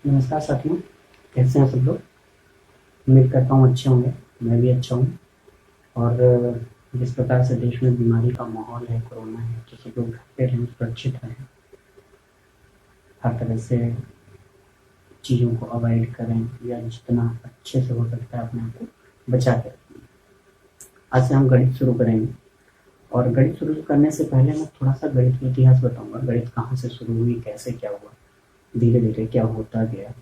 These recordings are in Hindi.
नमस्कार साथियों, कैसे हैं सब लोग। उम्मीद करता हूँ अच्छे होंगे। मैं भी अच्छा हूँ। और जिस प्रकार से देश में बीमारी का माहौल है, कोरोना है, तो सब लोग घर पे रहें, सुरक्षित रहें, हर तरह से चीज़ों को अवॉइड करें या जितना अच्छे से हो सकता है अपने आप को बचा के रखें। आज से हम गणित शुरू करेंगे और गणित शुरू करने से पहले मैं थोड़ा सा गणित का इतिहास बताऊंगा। गणित कहाँ से शुरू हुई, कैसे क्या हुआ, धीरे धीरे क्या होता गया।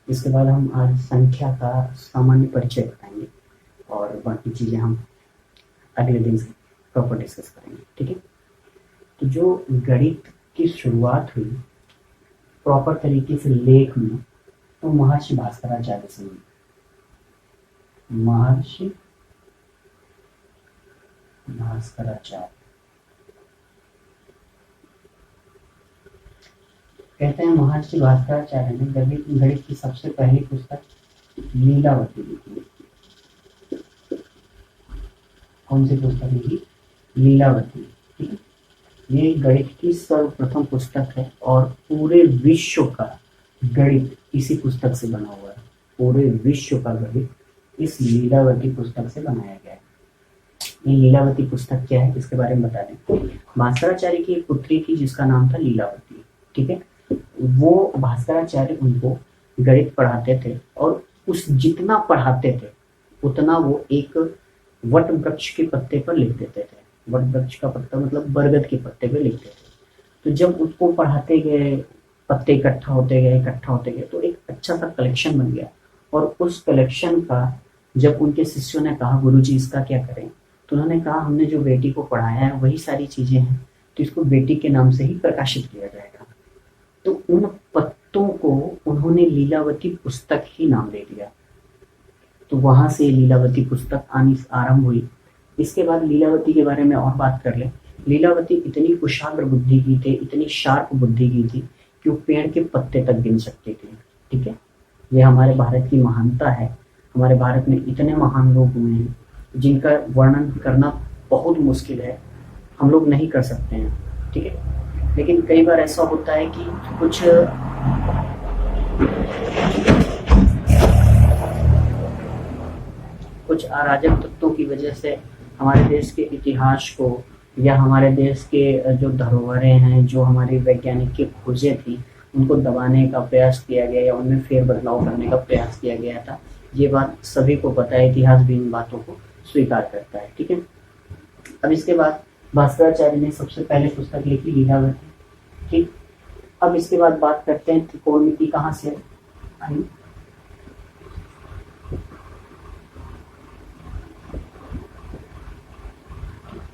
इसके बाद हम आज संख्या का सामान्य परिचय बताएंगे और बाकी चीज़ें हम अगले दिन से प्रॉपर डिस्कस करेंगे। ठीक है। तो जो गणित की शुरुआत हुई प्रॉपर तरीके से लेख में, तो महर्षि भास्कराचार्य से हुई। महर्षि भास्कराचार्य कहते हैं, महर्षि भास्कराचार्य ने गणित की सबसे पहली पुस्तक लीलावती लिखी। कौन सी पुस्तक लिखी? लीलावती। ठीक है। ये गणित की सर्वप्रथम पुस्तक है और पूरे विश्व का गणित इसी पुस्तक से बना हुआ है। पूरे विश्व का गणित इस लीलावती पुस्तक से बनाया गया है। ये लीलावती पुस्तक क्या है इसके बारे में बता दें। भास्कराचार्य की एक पुत्री थी जिसका नाम था लीलावती। ठीक है। वो भास्कराचार्य उनको गणित पढ़ाते थे और उस जितना पढ़ाते थे उतना वो एक वट वृक्ष के पत्ते पर लिख देते थे। वट वृक्ष का पत्ता मतलब बरगद के पत्ते पे लिखते थे। तो जब उसको पढ़ाते गए, पत्ते इकट्ठा होते गए तो एक अच्छा सा कलेक्शन बन गया। और उस कलेक्शन का जब उनके शिष्यों ने कहा, गुरुजी इसका क्या करें, तो उन्होंने कहा, हमने जो बेटी को पढ़ाया है वही सारी चीजें हैं, तो इसको बेटी के नाम से ही प्रकाशित किया जाएगा। तो उन पत्तों को उन्होंने लीलावती पुस्तक ही नाम दे दिया। तो वहां से लीलावती पुस्तक आनी आरंभ हुई। इसके बाद लीलावती के बारे में और बात कर लें। लीलावती इतनी कुशाग्र बुद्धि की थी, इतनी शार्प बुद्धि की थी कि वो पेड़ के पत्ते तक गिन सकती थी। ठीक है। यह हमारे भारत की महानता है। हमारे भारत में इतने महान लोग हुए हैं जिनका वर्णन करना बहुत मुश्किल है, हम लोग नहीं कर सकते हैं। ठीक है। लेकिन कई बार ऐसा होता है कि कुछ अराजक तत्वों की वजह से हमारे देश के इतिहास को या हमारे देश के जो धरोहरें हैं, जो हमारी वैज्ञानिक की खोजें थी, उनको दबाने का प्रयास किया गया या उनमें फेर बदलाव करने का प्रयास किया गया था। ये बात सभी को पता है, इतिहास भी इन बातों को स्वीकार करता है। ठीक है। अब इसके बाद भास्कराचार्य ने सबसे पहले पुस्तक लिखी लीलावती। ठीक। अब इसके बाद बात करते हैं त्रिकोणमिति कहाँ से आई।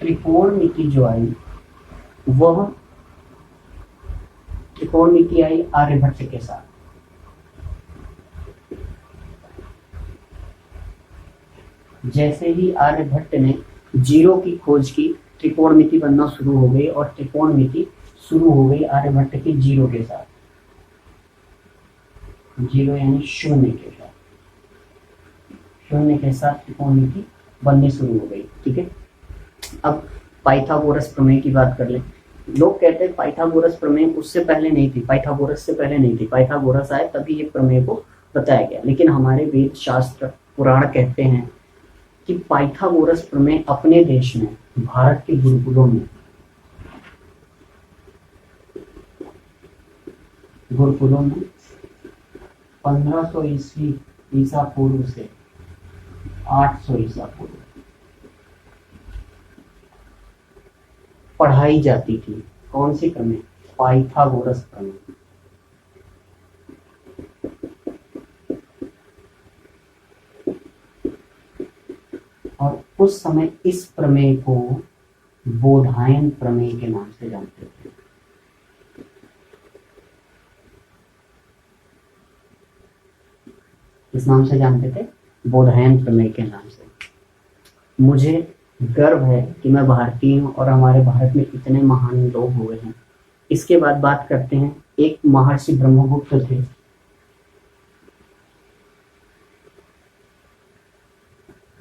त्रिकोणमिति जो आई वह त्रिकोणमिति आई आर्यभट्ट के साथ। जैसे ही आर्यभट्ट ने जीरो की खोज की, त्रिकोणमिति बनना शुरू हो गई और त्रिकोणमिति शुरू हो गई आर्यभट्ट के जीरो के साथ। जीरो यानी शून्य के साथ, शून्य के साथ त्रिकोणमिति बननी शुरू हो गई। ठीक है। अब पाइथागोरस प्रमेय की बात कर लें। लोग कहते हैं पाइथागोरस प्रमेय उससे पहले नहीं थी, पाइथागोरस से पहले नहीं थी, पाइथागोरस आए तभी ये प्रमेय को बताया गया। लेकिन हमारे वेद शास्त्र पुराण कहते हैं कि पाइथागोरस प्रमेय अपने देश में, भारत के गुरुकुलों में 1500 ईस्वी ईसा पूर्व से 800 ईसा पूर्व पढ़ाई जाती थी। कौन सी प्रमेय? पाइथागोरस प्रमेय। और उस समय इस प्रमेय को बोधायन प्रमेय के नाम से जानते थे। किस नाम से जानते थे? बोधायन प्रमेय के नाम से। मुझे गर्व है कि मैं भारतीय हूँ और हमारे भारत में इतने महान लोग हुए हैं। इसके बाद बात करते हैं, एक महर्षि ब्रह्मगुप्त थे।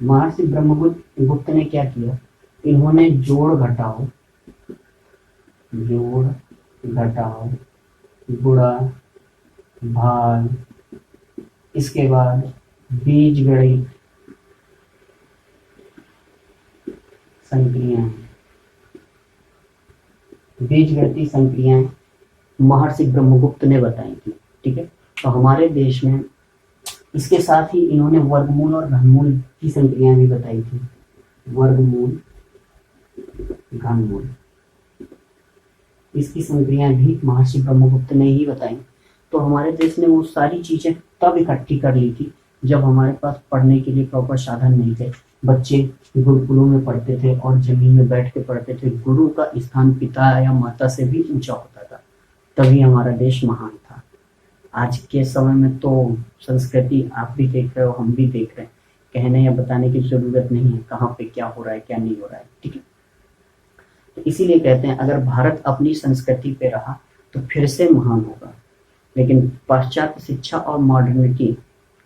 महर्षि ब्रह्मगुप्त ने क्या किया? इन्होंने जोड़ घटाओ, गुणा, भाग, इसके बाद बीजगणित संक्रियाएं, बीजगणितीय संक्रियाएं महर्षि ब्रह्मगुप्त ने बताई थी। ठीक है, तो हमारे देश में इसके साथ ही इन्होंने वर्गमूल और घनमूल की संक्रियाएं भी बताई थी। वर्गमूल, घनमूल, इसकी संक्रियाएं भी महर्षि ब्रह्मगुप्त ने ही बताई। तो हमारे देश ने वो सारी चीजें तब इकट्ठी कर ली थी जब हमारे पास पढ़ने के लिए प्रॉपर साधन नहीं थे। बच्चे गुरुकुलों में पढ़ते थे और जमीन में बैठ के पढ़ते थे। गुरु का स्थान पिता या माता से भी ऊंचा होता था, तभी हमारा देश महान था। आज के समय में तो संस्कृति आप भी देख रहे हो, हम भी देख रहे हैं, कहने या बताने की जरूरत नहीं है कहाँ पे क्या हो रहा है क्या नहीं हो रहा है। ठीक है, तो इसीलिए कहते हैं अगर भारत अपनी संस्कृति पे रहा तो फिर से महान होगा। लेकिन पाश्चात्य शिक्षा और मॉडर्निटी,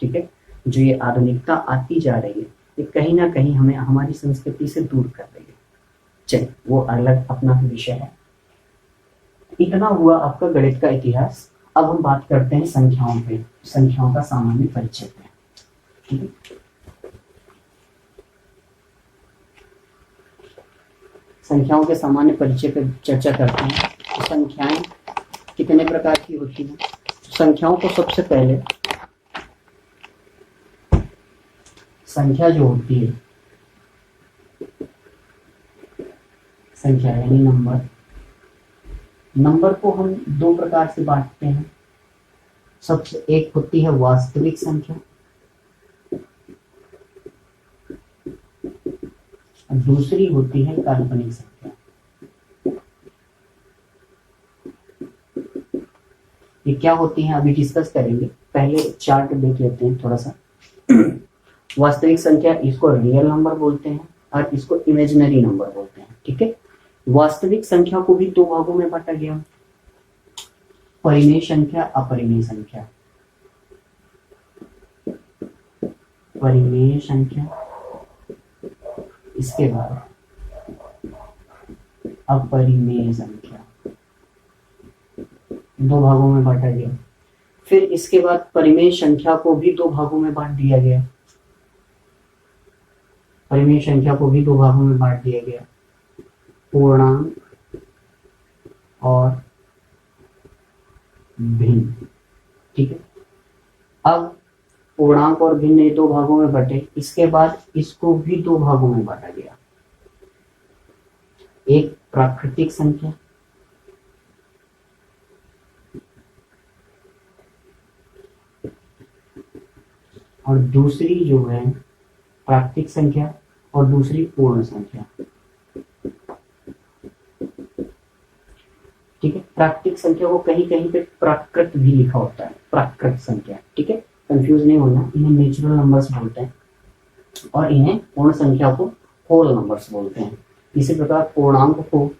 ठीक है, जो ये आधुनिकता आती जा रही है, ये कहीं ना कहीं हमें हमारी संस्कृति से दूर कर रही है। चलिए, वो अलग अपना विषय है। इतना हुआ आपका गणित का इतिहास। अब हम बात करते हैं संख्याओं पे, संख्याओं का सामान्य परिचय पे। ठीक है, संख्याओं के सामान्य परिचय पे चर्चा करते हैं। तो संख्याएं कितने प्रकार की होती हैं? संख्याओं को सबसे पहले, संख्या जो होती है, संख्या यानी नंबर, नंबर को हम दो प्रकार से बांटते हैं। सबसे एक होती है वास्तविक संख्या और दूसरी होती है काल्पनिक संख्या। ये क्या होती हैं अभी डिस्कस करेंगे। पहले चार्ट देख लेते हैं थोड़ा सा। वास्तविक संख्या, इसको रियल नंबर बोलते हैं और इसको इमेजिनरी नंबर बोलते हैं। ठीक है, वास्तविक संख्या को भी दो भागों में बांटा गया, परिमेय संख्या, अपरिमेय संख्या। परिमेय संख्या, इसके बाद अपरिमेय संख्या, दो भागों में बांटा गया। फिर इसके बाद परिमेय संख्या को भी दो भागों में बांट दिया गया, परिमेय संख्या को भी दो भागों में बांट दिया गया, पूर्णांक और भिन्न। ठीक है, अब पूर्णांक और भिन्न ये दो भागों में बटे। इसके बाद इसको भी दो भागों में बांटा गया, एक प्राकृतिक संख्या और दूसरी जो है प्राकृतिक संख्या और दूसरी पूर्ण संख्या। ठीक है, प्राकृतिक संख्या को कहीं कहीं पे प्राकृत भी लिखा होता है, प्राकृत संख्या। ठीक है, कंफ्यूज नहीं होना, इन्हें नेचुरल नंबर्स बोलते हैं और इन्हें पूर्ण संख्या को होल नंबर्स बोलते हैं। इसी प्रकार पूर्णांक को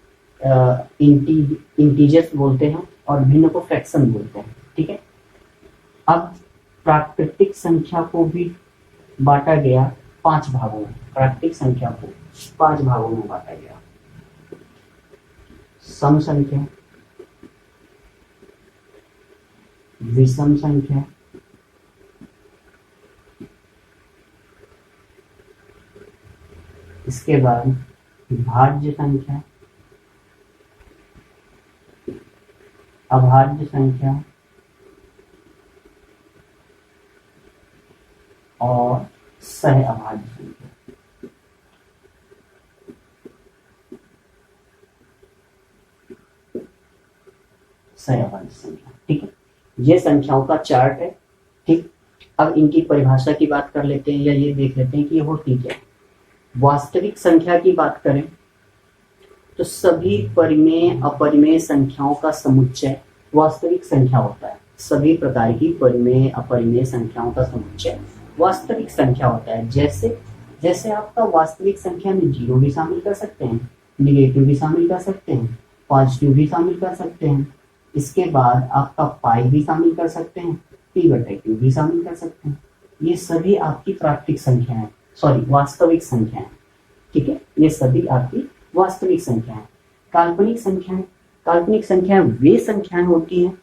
इंटीजर्स बोलते हैं और भिन्न को फ्रैक्शन बोलते हैं। ठीक है, अब प्राकृतिक संख्या को भी बांटा गया पांच भागों में। प्राकृतिक संख्या को पांच भागों में बांटा गया, सम संख्या, विषम संख्या, इसके बाद भाज्य संख्या, अभाज्य संख्या और सह अभाज्य संख्या। सह अभाज्य संख्या। ठीक है, ये संख्याओं का चार्ट है। ठीक, अब इनकी परिभाषा की बात कर लेते हैं या ये देख लेते हैं कि ये होती क्या है। वास्तविक संख्या की बात करें तो सभी परिमेय अपरिमेय संख्याओं का समुच्चय वास्तविक संख्या होता है। सभी प्रकार की परिमेय अपरिमेय संख्याओं का समुच्चय वास्तविक संख्या होता है। जैसे जैसे आपका वास्तविक संख्या में जीरो भी शामिल कर सकते हैं, निगेटिव भी शामिल कर सकते हैं, पॉजिटिव भी शामिल कर सकते हैं, इसके बाद आपका पाई भी शामिल कर सकते हैं, p/q भी शामिल कर सकते हैं। ये सभी आपकी प्राकृतिक संख्याएं, सॉरी वास्तविक संख्याएं। ठीक है, ये सभी आपकी वास्तविक संख्याएं। काल्पनिक संख्याएं, काल्पनिक संख्याएं वे संख्याएं होती हैं